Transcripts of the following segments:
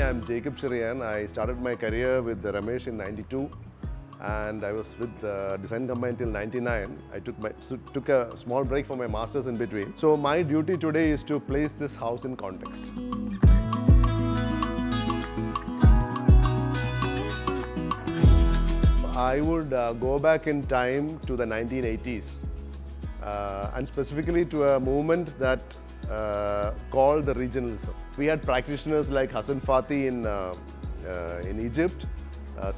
I'm Jacob Chirian. I started my career with Ramesh in '92 and I was with Design Combine till '99. I took a small break for my masters in between. So my duty today is to place this house in context. I would go back in time to the 1980s and specifically to a movement that called the regionalism. We had practitioners like Hassan Fatih in Egypt,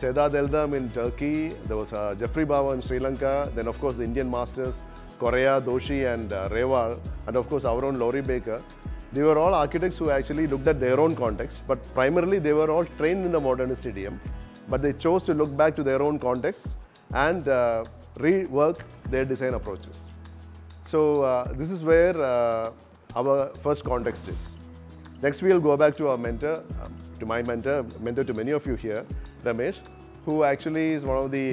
Sedat Eldam in Turkey, there was Jeffrey Bawa in Sri Lanka, then of course the Indian masters, Correa, Doshi and Rewal, and of course our own Laurie Baker. They were all architects who actually looked at their own context, but primarily they were all trained in the modernist idiom, but they chose to look back to their own context and rework their design approaches. So this is where our first context is. Next we will go back to our mentor, to my mentor to many of you here, Ramesh, who actually is one of the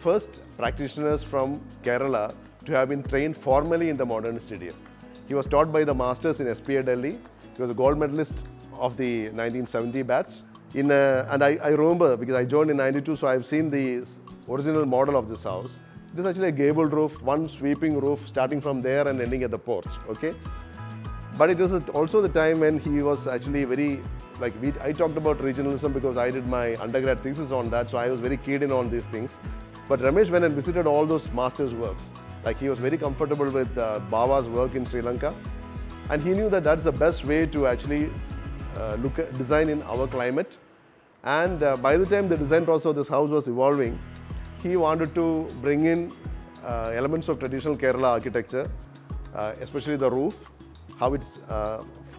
first practitioners from Kerala to have been trained formally in the modernist idiom. He was taught by the masters in SPA Delhi. He was a gold medalist of the 1970 batch. And I remember, because I joined in '92, so I've seen the original model of this house. It is actually a gabled roof, one sweeping roof starting from there and ending at the porch, okay? But it was also the time when he was actually very, I talked about regionalism because I did my undergrad thesis on that, so I was very keyed in on these things. But Ramesh went and visited all those masters' works. Like he was very comfortable with Bawa's work in Sri Lanka, and he knew that that's the best way to actually look at design in our climate. And by the time the design process of this house was evolving, he wanted to bring in elements of traditional Kerala architecture, especially the roof, how it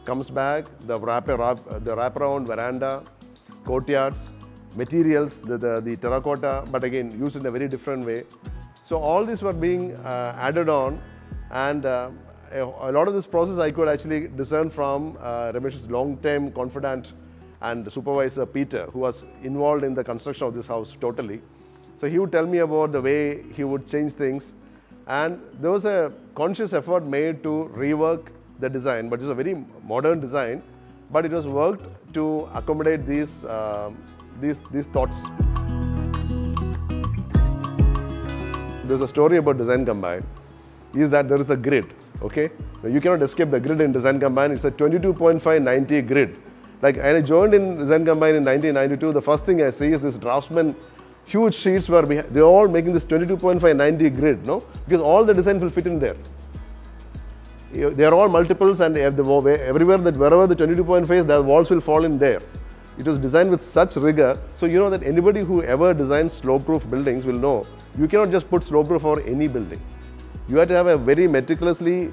comes back, the wraparound veranda, courtyards, materials, the terracotta, but again used in a very different way. So all these were being added on, and a lot of this process I could actually discern from Ramesh's long-time confidant and supervisor Peter, who was involved in the construction of this house totally. So he would tell me about the way he would change things, and there was a conscious effort made to rework the design, but it was a very modern design, but it was worked to accommodate these thoughts. There's a story about Design Combine, is that there is a grid, okay? Now, you cannot escape the grid in Design Combine. It's a 22.5/90 grid. Like, when I joined in Design Combine in 1992, the first thing I see is this draftsman, huge sheets were behind, they're all making this 22.5/90 grid, no? Because all the design will fit in there. They are all multiples, and everywhere that wherever the 22.5 is, the walls will fall in there. It was designed with such rigor, so you know that anybody who ever designs slope-proof buildings will know you cannot just put slope-proof for any building. You have to have a very meticulously,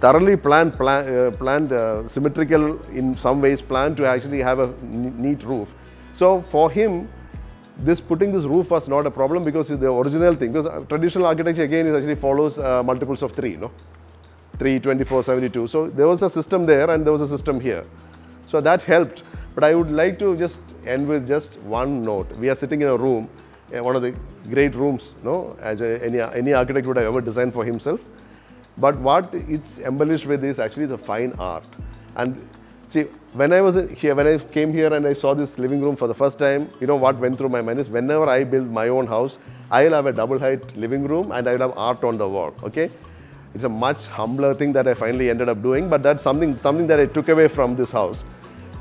thoroughly planned, symmetrical in some ways plan to actually have a neat roof. So for him, putting this roof was not a problem because it's the original thing. Because traditional architecture again is actually follows multiples of 3, no? 3, 24, 72. So there was a system there and there was a system here. So that helped. But I would like to just end with just one note. We are sitting in a room, one of the great rooms, no, as any architect would have ever designed for himself. But what it's embellished with is actually the fine art. And see, when I was here, when I came here and I saw this living room for the first time, you know what went through my mind is whenever I build my own house, I'll have a double height living room and I'll have art on the wall, okay? It's a much humbler thing that I finally ended up doing, but that's something that I took away from this house.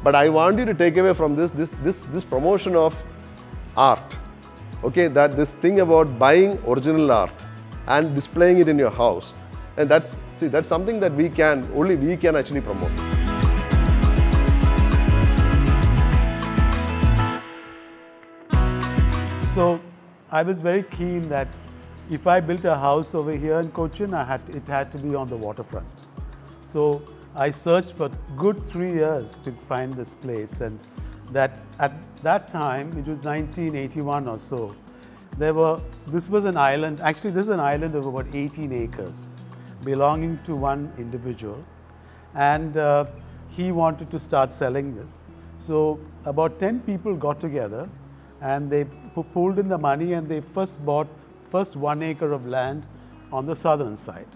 But I want you to take away from this promotion of art, okay? That this thing about buying original art and displaying it in your house, and that's something that only we can actually promote. So I was very keen that if I built a house over here in Cochin, it had to be on the waterfront. So I searched for good 3 years to find this place, and that at that time, it was 1981 or so, this was an island, actually this is an island of about 18 acres belonging to one individual, and he wanted to start selling this. So about 10 people got together and they pooled in the money, and they bought 1 acre of land on the southern side.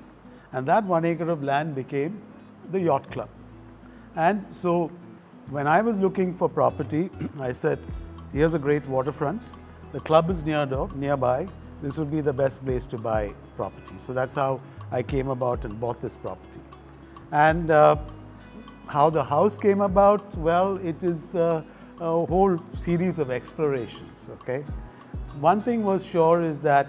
And that 1 acre of land became the yacht club. And so when I was looking for property, I said, here's a great waterfront. The club is nearby. This would be the best place to buy property. So that's how I came about and bought this property. And how the house came about, well, it is a whole series of explorations, okay? One thing was sure is that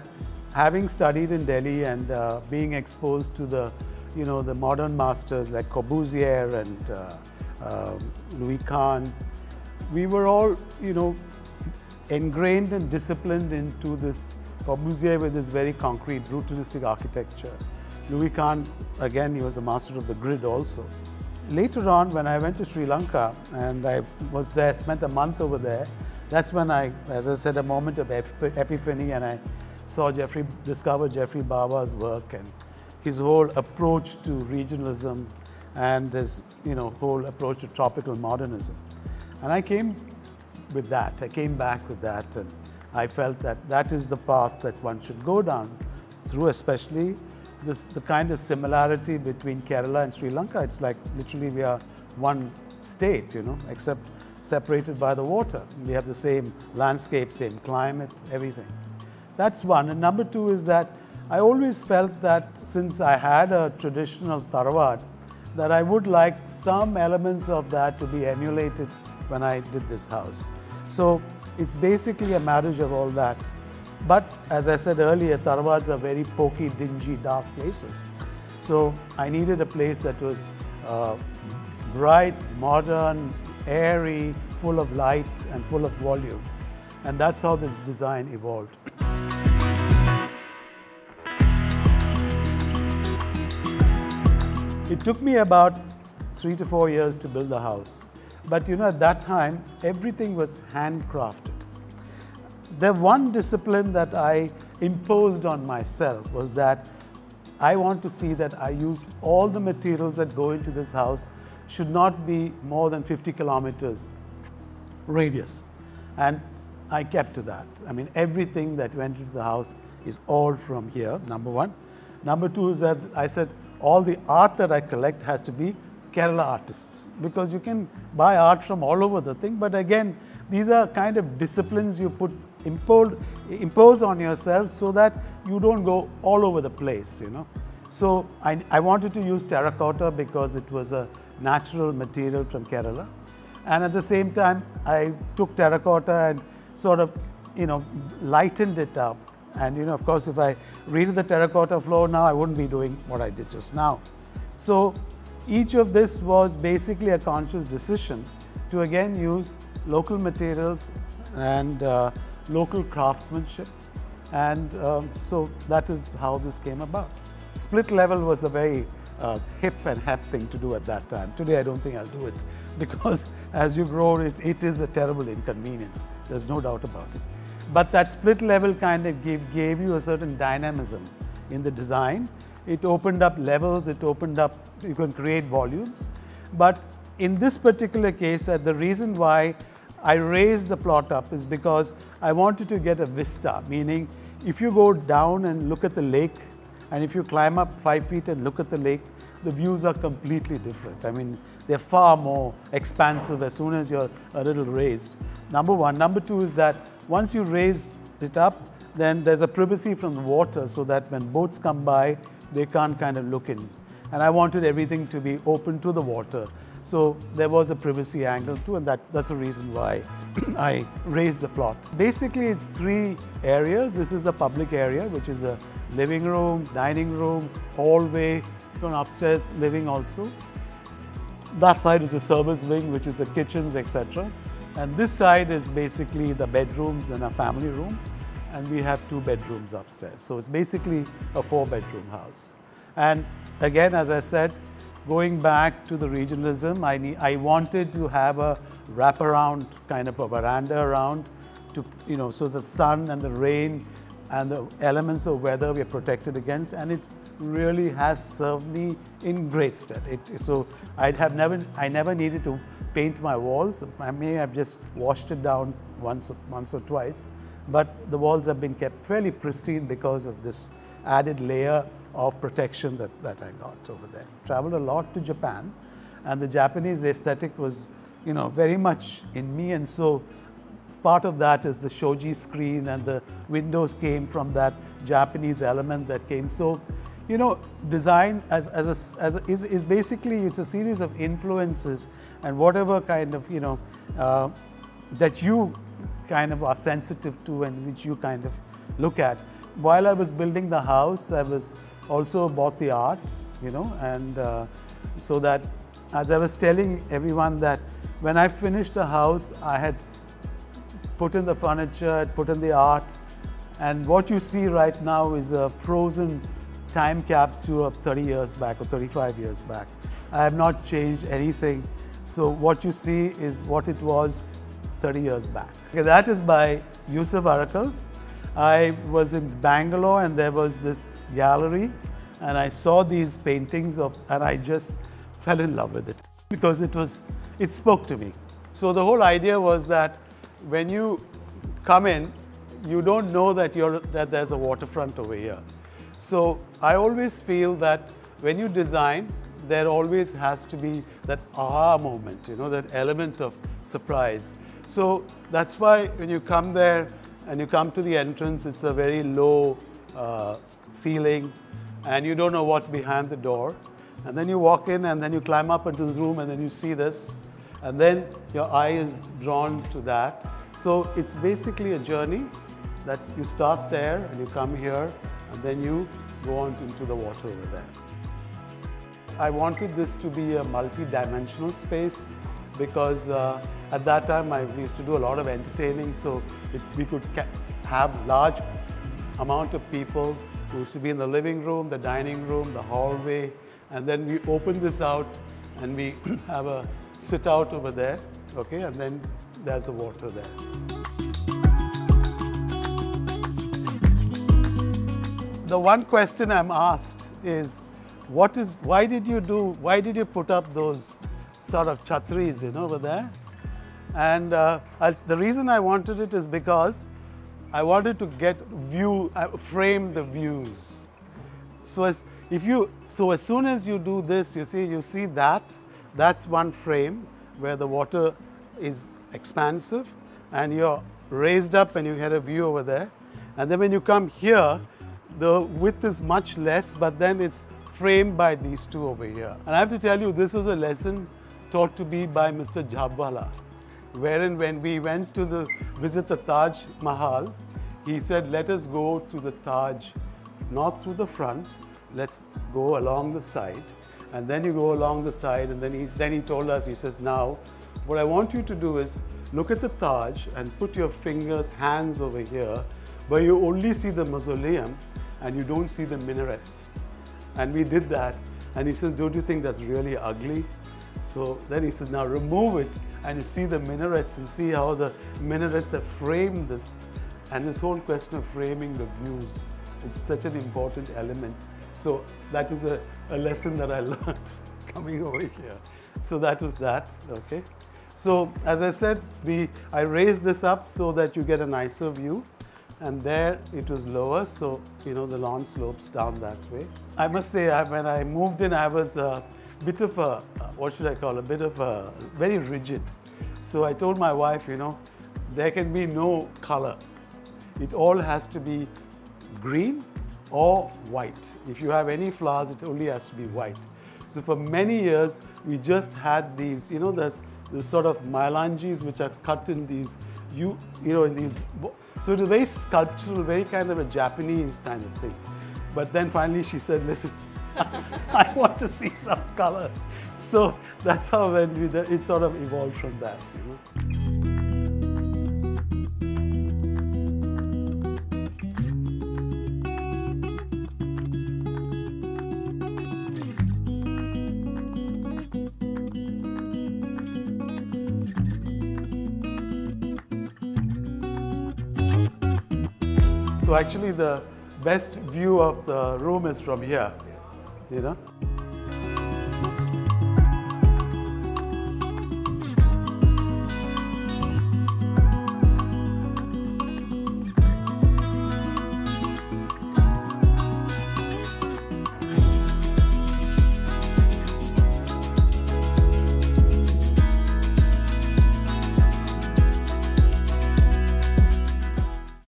having studied in Delhi and being exposed to the, the modern masters like Corbusier and Louis Kahn, we were all, ingrained and disciplined into this. Corbusier with his very concrete, brutalistic architecture. Louis Kahn, again, he was a master of the grid also. Later on, when I went to Sri Lanka and I was there, spent a month over there, that's when I, as I said, a moment of epiphany, and I discovered Geoffrey Bawa's work and his whole approach to regionalism and his, whole approach to tropical modernism. And I came back with that, and I felt that that is the path that one should go down through, especially the kind of similarity between Kerala and Sri Lanka. It's like literally we are one state, except separated by the water. We have the same landscape, same climate, everything. That's one. And number two is that I always felt that since I had a traditional Tharawad, that I would like some elements of that to be emulated when I did this house. So it's basically a marriage of all that. But as I said earlier, Tharawads are very pokey, dingy, dark places. So I needed a place that was bright, modern, airy, full of light and full of volume. And that's how this design evolved. It took me about 3 to 4 years to build the house. But at that time, everything was handcrafted. The one discipline that I imposed on myself was that I want to see that I use all the materials that go into this house should not be more than 50 kilometers radius. And I kept to that. I mean, everything that went into the house is all from here, number one. Number two is that I said all the art that I collect has to be Kerala artists, because you can buy art from all over the thing, but again, these are kind of disciplines you impose on yourself so that you don't go all over the place, So I wanted to use terracotta because it was a natural material from Kerala, and at the same time, I took terracotta and sort of, lightened it up. And of course, if I redid the terracotta floor now, I wouldn't be doing what I did just now. So each of this was basically a conscious decision to again use local materials and local craftsmanship. And so that is how this came about. Split level was a very hip and hap thing to do at that time. Today, I don't think I'll do it because as you grow, it is a terrible inconvenience. There's no doubt about it. But that split level kind of gave you a certain dynamism in the design. It opened up levels, you can create volumes. But in this particular case, the reason why I raised the plot up is because I wanted to get a vista, meaning if you go down and look at the lake, and if you climb up 5 feet and look at the lake, the views are completely different. I mean, they're far more expansive as soon as you're a little raised. Number one. Number two is that once you raise it up, then there's a privacy from the water so that when boats come by, they can't kind of look in. And I wanted everything to be open to the water. So there was a privacy angle too, and that's the reason why I raised the plot. Basically, it's 3 areas. This is the public area, which is a living room, dining room, hallway, upstairs living also. That side is the service wing, which is the kitchens, etc. And this side is basically the bedrooms and a family room. And we have 2 bedrooms upstairs. So it's basically a 4-bedroom house. And again, as I said, going back to the regionalism, I wanted to have a wraparound kind of a veranda around to, so the sun and the rain and the elements of weather we are protected against. And it really has served me in great stead. So I never needed to paint my walls. I may have just washed it down once or twice, but the walls have been kept fairly pristine because of this added layer of protection that I got over there. Traveled a lot to Japan, and the Japanese aesthetic was very much in me, and so part of that is the shoji screen, and the windows came from that Japanese element that came. So, design is basically, it's a series of influences, and whatever kind of, that you kind of are sensitive to and which you kind of look at. While I was building the house, I was also bought the art, and so that, as I was telling everyone, that when I finished the house, I had put in the furniture, I'd put in the art, and what you see right now is a frozen time capsule of 30 years back or 35 years back. I have not changed anything. So what you see is what it was 30 years back. Okay, that is by Yusuf Arakal. I was in Bangalore and there was this gallery, and I saw these paintings and I just fell in love with it because it spoke to me. So the whole idea was that when you come in, you don't know that there's a waterfront over here. So I always feel that when you design, there always has to be that aha moment, that element of surprise. So that's why when you come there and you come to the entrance, it's a very low ceiling, and you don't know what's behind the door. And then you walk in and then you climb up into this room and then you see this, and then your eye is drawn to that. So it's basically a journey that you start there and you come here and then you go on into the water over there. I wanted this to be a multi-dimensional space because at that time we used to do a lot of entertaining, so we could have large amount of who used to be in the living room, the dining room, the hallway, and then we open this out and we have a sit out over there, okay, and then there's the water there. The one question I'm asked is, why did you put up those sort of chhatris, over there? And the reason I wanted it is because I wanted to frame the views. So as soon as you do this, you see that's one frame where the water is expansive and you're raised up and you get a view over there. And then when you come here, the width is much less, but then it's framed by these two over here. And I have to tell you, this was a lesson taught to me by Mr. Jhabwala, wherein when we went to visit the Taj Mahal, he said, let us go to the Taj, not through the front, let's go along the side. And then you go along the side, and then he told us, he says, now, what I want you to do is look at the Taj and put your hands over here, where you only see the mausoleum and you don't see the minarets. And we did that, and he says, don't you think that's really ugly? So then he says, now remove it, and you see the minarets and see how the minarets have framed this. And this whole question of framing the views, it's such an important element. So that was a lesson that I learned coming over here. So that was that, okay. So as I said, I raised this up so that you get a nicer view. And there it was lower, so the lawn slopes down that way. I must say, when I moved in, I was a bit of a, very rigid. So I told my wife, there can be no color. It all has to be green or white. If you have any flowers, it only has to be white. So for many years, we just had these, there's sort of mailanjis which are cut in these, in these. So it was very sculptural, very kind of a Japanese kind of thing. But then finally she said, listen, I want to see some color. So that's how it sort of evolved from that, So actually the best view of the room is from here,